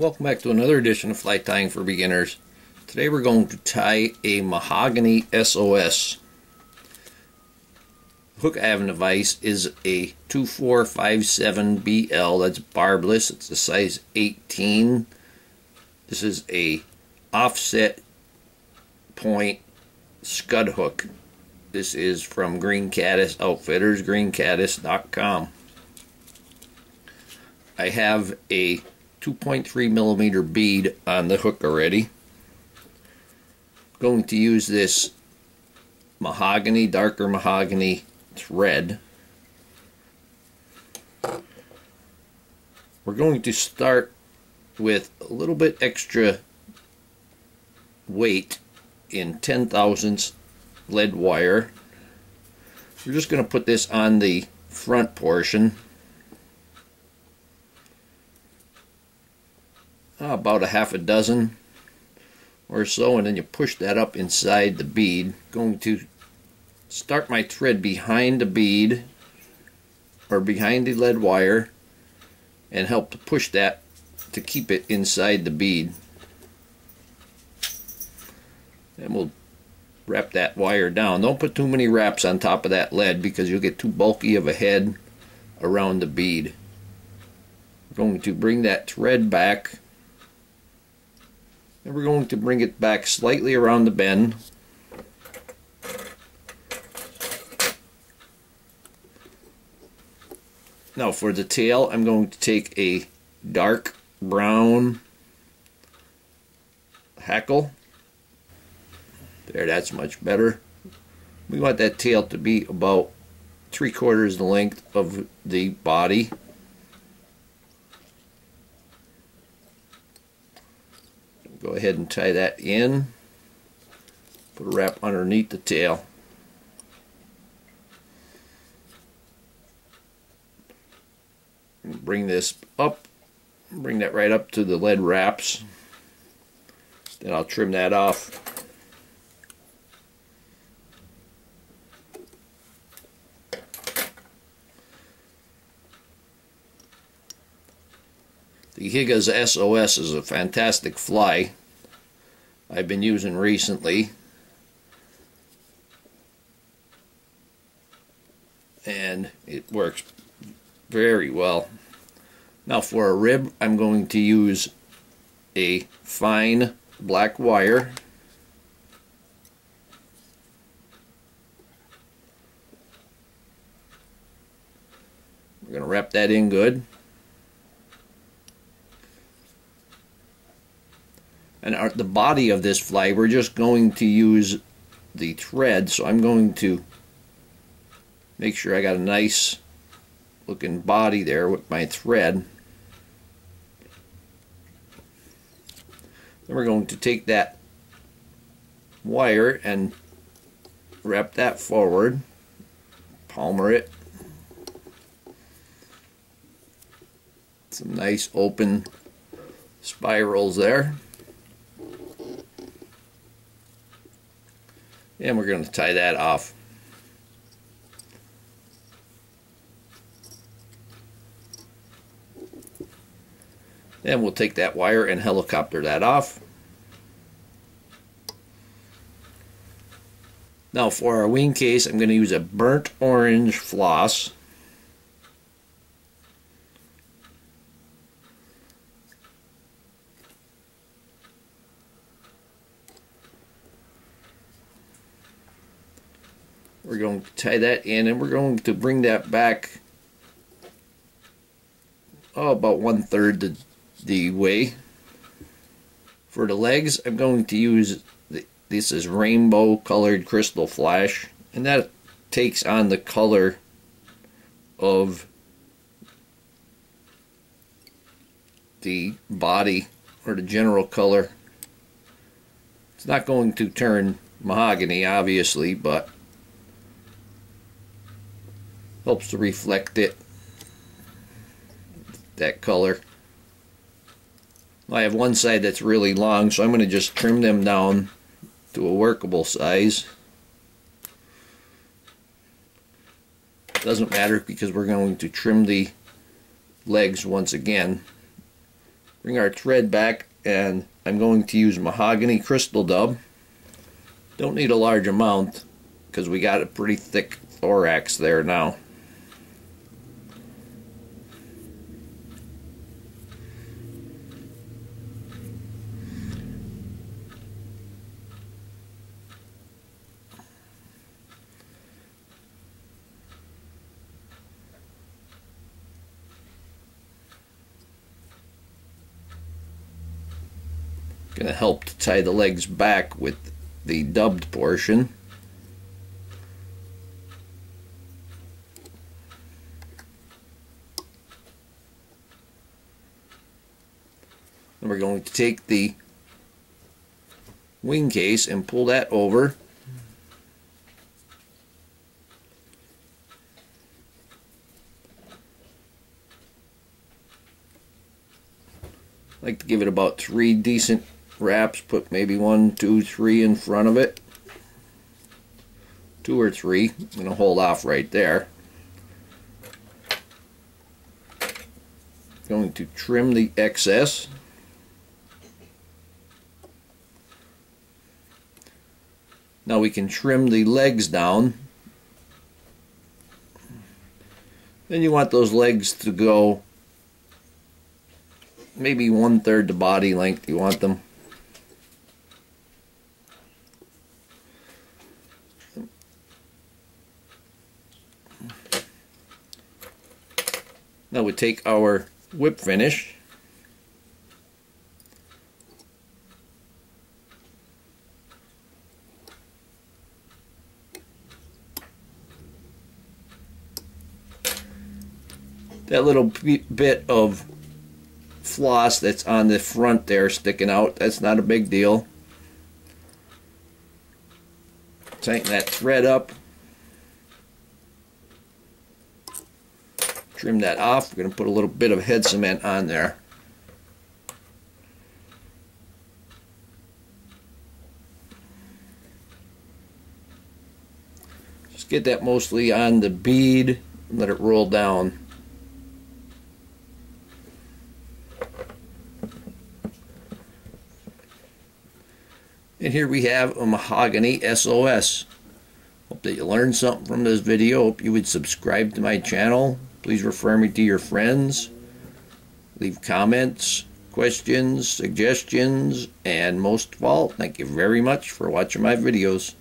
Welcome back to another edition of Fly Tying for Beginners. Today we're going to tie a Mahogany SOS. The hook I have in the vise is a 2457BL. That's barbless. It's a size 18. This is a offset point Scud hook. This is from Green Caddis Outfitters, greencaddis.com. I have a 2.3mm bead on the hook already. Going to use this mahogany, darker mahogany thread. We're going to start with a little bit extra weight in 10/1000 lead wire. We're just going to put this on the front portion. About a half a dozen or so, and then you push that up inside the bead. Going to start my thread behind the bead or behind the lead wire and help to push that to keep it inside the bead. And we'll wrap that wire down. Don't put too many wraps on top of that lead because you'll get too bulky of a head around the bead. We're going to bring that thread back, and we're going to bring it back slightly around the bend. Now for the tail, I'm going to take a dark brown Hackle. There, that's much better. We want that tail to be about 3/4 the length of the body. Go ahead and tie that in. Put a wrap underneath the tail. Bring this up. Bring that right up to the lead wraps. Then I'll trim that off. The Higa's SOS is a fantastic fly I've been using recently, and it works very well. Now for a rib, I'm going to use a fine black wire. We're going to wrap that in good. And the body of this fly, we're just going to use the thread, so I'm going to make sure I got a nice looking body there with my thread. Then we're going to take that wire and wrap that forward, palmer it. Some nice open spirals there. And we're going to tie that off. Then we'll take that wire and helicopter that off. Now for our wing case, I'm going to use a burnt orange floss. We're going to tie that in, and we're going to bring that back about 1/3 the way. For the legs, I'm going to use this is rainbow colored Krystal flash, and that takes on the color of the body, or the general color. It's not going to turn mahogany, obviously, but helps to reflect it, that color. I have one side that's really long, so I'm going to just trim them down to a workable size. Doesn't matter because we're going to trim the legs once again. Bring our thread back, and I'm going to use Mahogany Krystal dub. Don't need a large amount because we got a pretty thick thorax there now. Going to help to tie the legs back with the dubbed portion. And we're going to take the wing case and pull that over. I like to give it about 3 decent wraps. Put maybe 1, 2, 3 in front of it. 2 or 3. I'm going to hold off right there. Going to trim the excess. Now we can trim the legs down. Then you want those legs to go maybe 1/3 the body length. You want them. Now we take our whip finish. That little bit of floss that's on the front there sticking out, that's not a big deal. Tighten that thread up. Trim that off. We're going to put a little bit of head cement on there. Just get that mostly on the bead and let it roll down. And here we have a Mahogany SOS. Hope that you learned something from this video. Hope you would subscribe to my channel. Please refer me to your friends. Leave comments, questions, suggestions, and most of all, thank you very much for watching my videos.